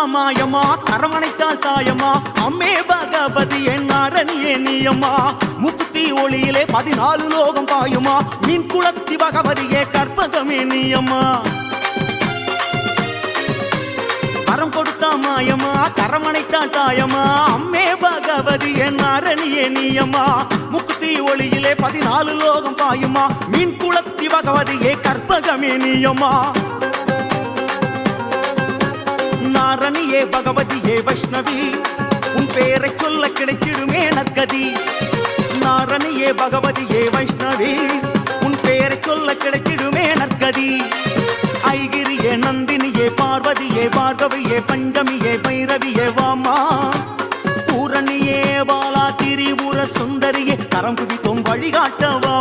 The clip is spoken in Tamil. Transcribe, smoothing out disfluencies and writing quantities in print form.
மாயமா கரவணைத்தாள் தாயம்மா அம்மே பகவதி என் அரணியே நீயம்மா முக்குத்தி ஒளியிலே 14 லோகம் பாயுமா மீன் குளத்தி பகவதியே கற்பகமே நீயம்மா கரம் கொடுத்தா மாயமா கரவணைத்தாள் தாயம்மா அம்மே பகவதி என் அரணியே நீயம்மா முக்குத்தி ஒளியிலே 14 லோகம் பாயுமா மீன் குளத்தி பகவதியே கற்பகமே நீயம்மா நாரணியே பகவதியே வைஷ்ணவி உன் பேரை சொல்ல கிடைத்திடுமே நற்கதி நாரணியே பகவதியே வைஷ்ணவி உன் பேரை சொல்ல கிடைத்திடுமே நற்கதி ஐகிரியே நந்தினியே பார்வதியே பார்கவியே பஞ்சமியே பைரவியே வாமா பூரணியே பாலா திரிபுர சுந்தரியே கரம் குவித்தோம் வழிகாட்டவா